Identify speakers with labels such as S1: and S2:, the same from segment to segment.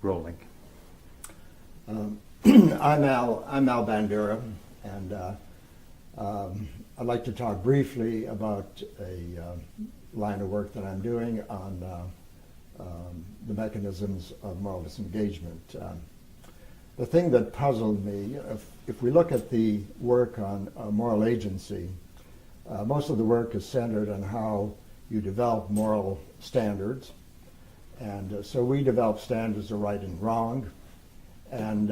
S1: rolling.
S2: I'm Al Bandura, and I'd like to talk briefly about a line of work that I'm doing on the mechanisms of moral disengagement. The thing that puzzled me, if we look at the work on moral agency, most of the work is centered on how you develop moral standards. And so we develop standards of right and wrong. And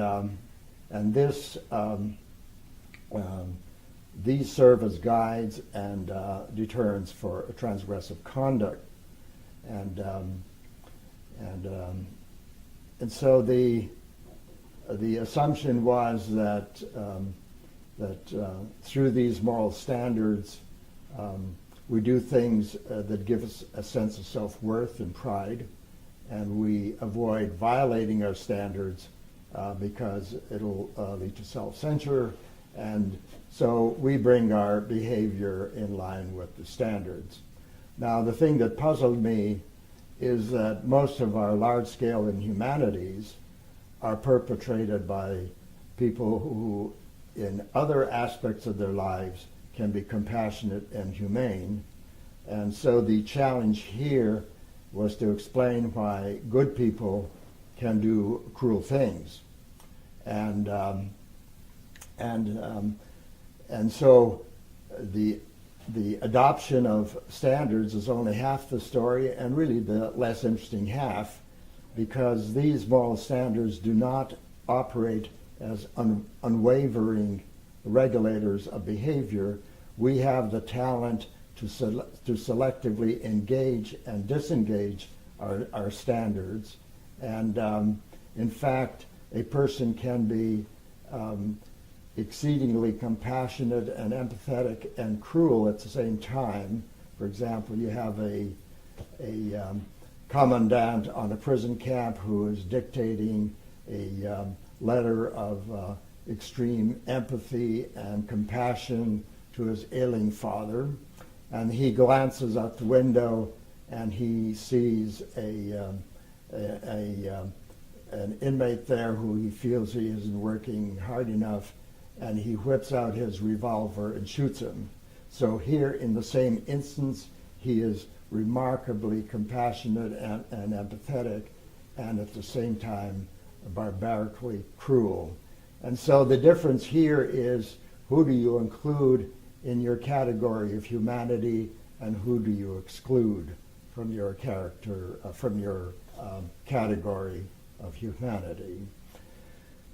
S2: these serve as guides and deterrents for transgressive conduct. And so the assumption was that through these moral standards, we do things that give us a sense of self-worth and pride, and we avoid violating our standards because it'll lead to self-censure, and so we bring our behavior in line with the standards. Now, the thing that puzzled me is that most of our large-scale inhumanities are perpetrated by people who, in other aspects of their lives, can be compassionate and humane. And so the challenge here was to explain why good people can do cruel things. And so the adoption of standards is only half the story, and really the less interesting half, because these moral standards do not operate as unwavering regulators of behavior. We have the talent to selectively engage and disengage our standards. And in fact, a person can be exceedingly compassionate and empathetic and cruel at the same time. For example, you have a commandant on a prison camp who is dictating a letter of extreme empathy and compassion to his ailing father, and he glances out the window and he sees an inmate there who he feels he isn't working hard enough, and he whips out his revolver and shoots him. So here, in the same instance, he is remarkably compassionate and empathetic, and at the same time barbarically cruel. And so the difference here is, who do you include in your category of humanity, and who do you exclude from your category of humanity?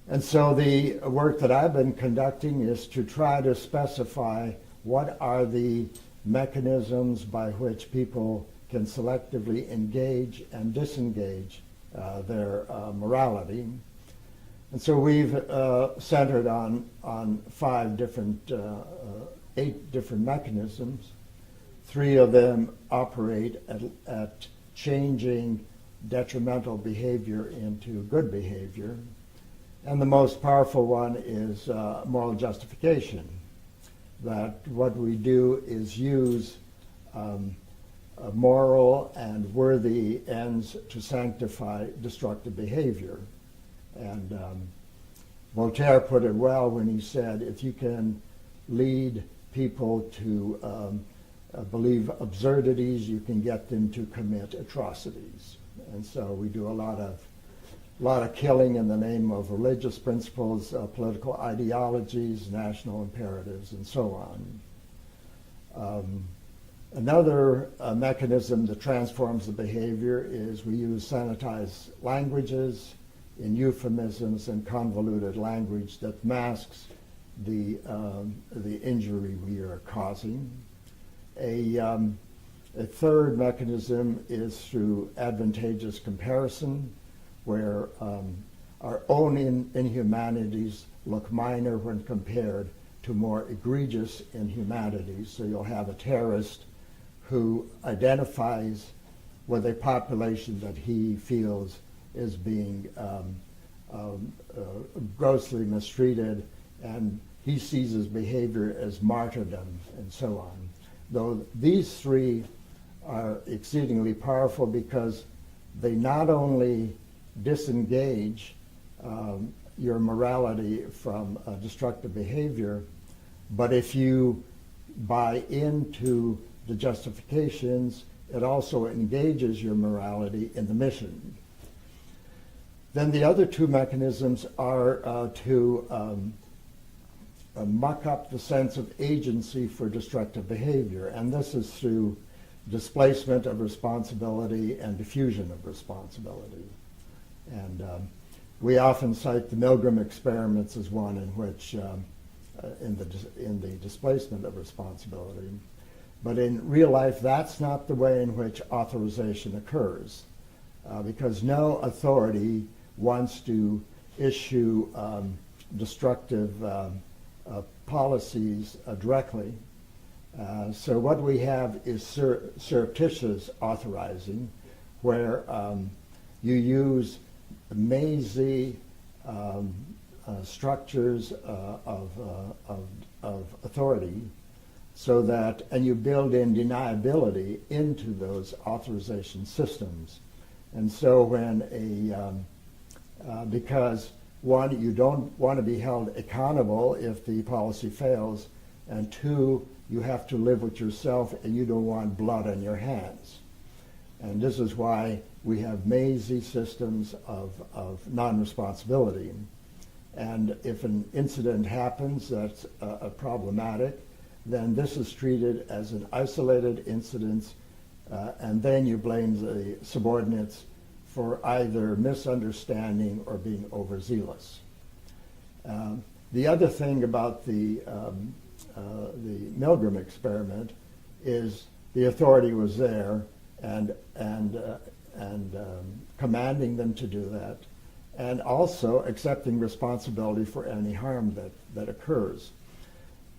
S2: And so the work that I've been conducting is to try to specify what are the mechanisms by which people can selectively engage and disengage their morality. And so we've centered on eight different mechanisms. Three of them operate at changing detrimental behavior into good behavior. And the most powerful one is moral justification, that what we do is use moral and worthy ends to sanctify destructive behavior. And Voltaire put it well when he said, if you can lead people to believe absurdities, you can get them to commit atrocities. And so we do a lot of killing in the name of religious principles, political ideologies, national imperatives, and so on. Another mechanism that transforms the behavior is we use sanitized languages in euphemisms and convoluted language that masks the injury we are causing. A third mechanism is through advantageous comparison, where our own inhumanities look minor when compared to more egregious inhumanities. So you'll have a terrorist who identifies with a population that he feels is being grossly mistreated, and he sees his behavior as martyrdom and so on. Though these three are exceedingly powerful because they not only disengage your morality from destructive behavior, but if you buy into the justifications, it also engages your morality in the mission. Then the other two mechanisms are to muck up the sense of agency for destructive behavior, and this is through displacement of responsibility and diffusion of responsibility. And we often cite the Milgram experiments as one in which, in the displacement of responsibility. But in real life, that's not the way in which authorization occurs, because no authority wants to issue destructive policies directly. So what we have is surreptitious authorizing, where you use mazy structures of authority, so that, and you build in deniability into those authorization systems. And so when because one, you don't want to be held accountable if the policy fails, and two, you have to live with yourself and you don't want blood on your hands. And this is why we have mazy systems of non-responsibility. And if an incident happens that's problematic, then this is treated as an isolated incident, and then you blame the subordinates for either misunderstanding or being overzealous. The other thing about the Milgram experiment is the authority was there and commanding them to do that, and also accepting responsibility for any harm that occurs.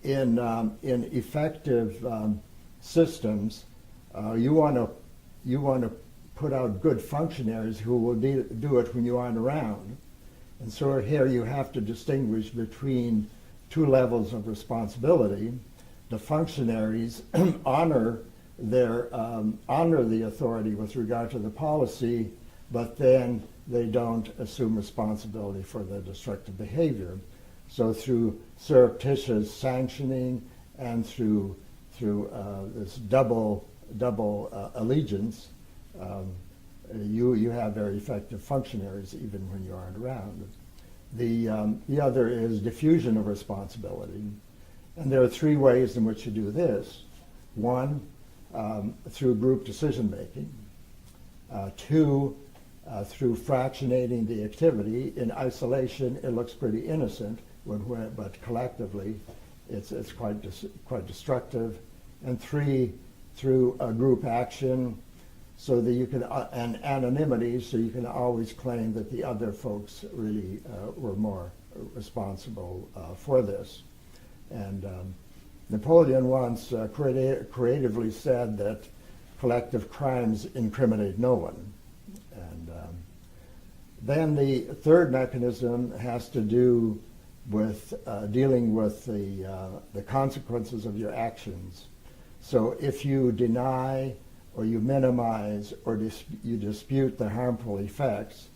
S2: In effective systems, you want to put out good functionaries who will do it when you aren't around. And so here you have to distinguish between two levels of responsibility. The functionaries honor the authority with regard to the policy, but then they don't assume responsibility for the destructive behavior. So through surreptitious sanctioning and through this double allegiance, you have very effective functionaries even when you aren't around. The other is diffusion of responsibility. And there are three ways in which you do this. One, through group decision making. Two, through fractionating the activity. In isolation, it looks pretty innocent, but collectively, it's quite destructive. And three, through group action, so that you can, and anonymity, so you can always claim that the other folks really were more responsible for this. And Napoleon once creatively said that collective crimes incriminate no one. And then the third mechanism has to do with dealing with the consequences of your actions. So if you deny or you minimize or you dispute the harmful effects,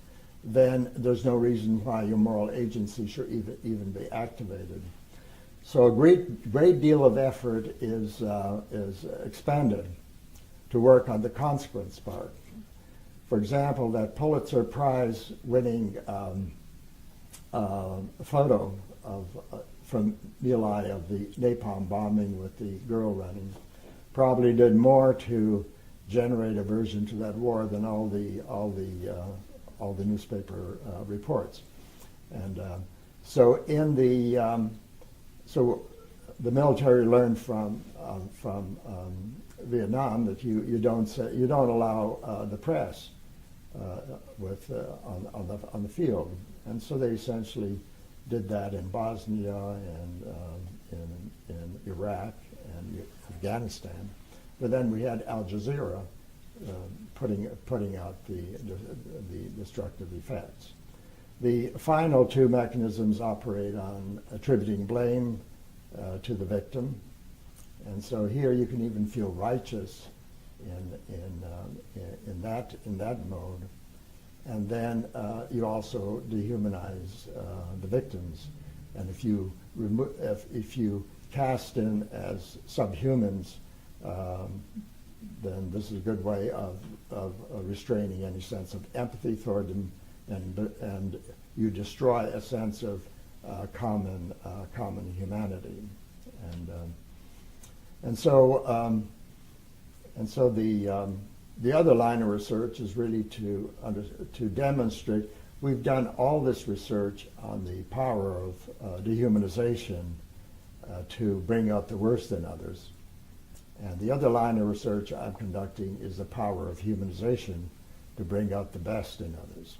S2: then there's no reason why your moral agency should even be activated. So a great deal of effort is expended to work on the consequence part. For example, that Pulitzer Prize winning photo from My Lai of the napalm bombing with the girl running probably did more to generate aversion to that war than all the newspaper reports. And so the military learned from Vietnam that you don't allow the press on the field, and so they essentially did that in Bosnia and in Iraq and Afghanistan. But then we had Al Jazeera putting out the destructive effects. The final two mechanisms operate on attributing blame to the victim, and so here you can even feel righteous in that mode. and then you also dehumanize the victims. And if you if you cast in as subhumans, then this is a good way of restraining any sense of empathy toward them, and you destroy a sense of common humanity, and so the other line of research is really to demonstrate. We've done all this research on the power of dehumanization to bring out the worst in others. And the other line of research I'm conducting is the power of humanization to bring out the best in others.